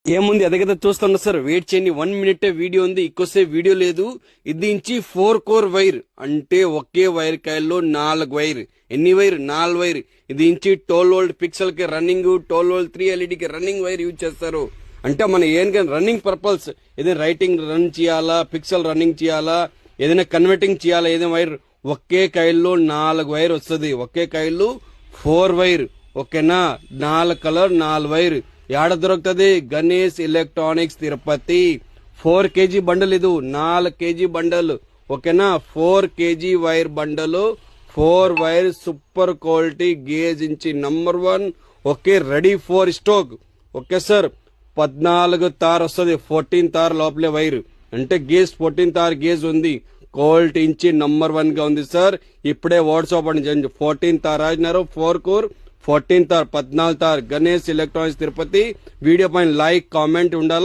ఏముంది అదగదా చూస్తున్నా sir, wait చేయండి. 1 మినిట్ వీడియో ఉంది, ఎక్కువసేపు వీడియో లేదు. ఇది ఇంచి 4 కోర్ వైర్ అంటే ఒకే వైర్ కాయల్లో 4 వైర్. ఎన్ని వైర్? 4 వైర్. ఇది ఇంచి 12 వోల్ట్ పిక్సెల్ కి రన్నింగ్, 12 వోల్ట్ 3 LED కి రన్నింగ్ వైర్ యూజ్ చేస్తారు. అంటే మన ఏం రన్నింగ్ పర్పల్స్, ఏదైనా రైటింగ్ రన్ చేయాలా, పిక్సెల్ రన్నింగ్ చేయాలా, ఏదైనా కన్వర్టింగ్ చేయాలా, ఏదైనా వైర్ ఒకే కాయల్లో 4 వైర్ వస్తుంది. ఒకే కాయల్లో 4 వైర్. ఓకేనా? 4 కలర్ 4 వైర్. యాడ దొరుకుతుంది? Ganesh electronics Tirupati. 4 kg bundle, ఇది 4 kg బండల్. ఓకేనా? 4 kg wire bundle, 4 wire super quality gauge inch number 1. Okay, ready for stock. Okay sir, 14 తార్ వస్తుంది. 14 తార్ లోపలే వైర్ అంటే గేజ్ 14 తార్ గేజ్ ఉంది. క్వాలిటీ ఇంచి నంబర్ 1 గా ఉంది సార్. ఇప్పుడే వాట్సాప్ అని 14 తార్ రాసినారు. 4 కోర్ 14 తార్ 14 తార్ గణేష్ ఎలక్ట్రానిక్స్ తిరుపతి. వీడియో పైన లైక్ కామెంట్ ఉండాలా.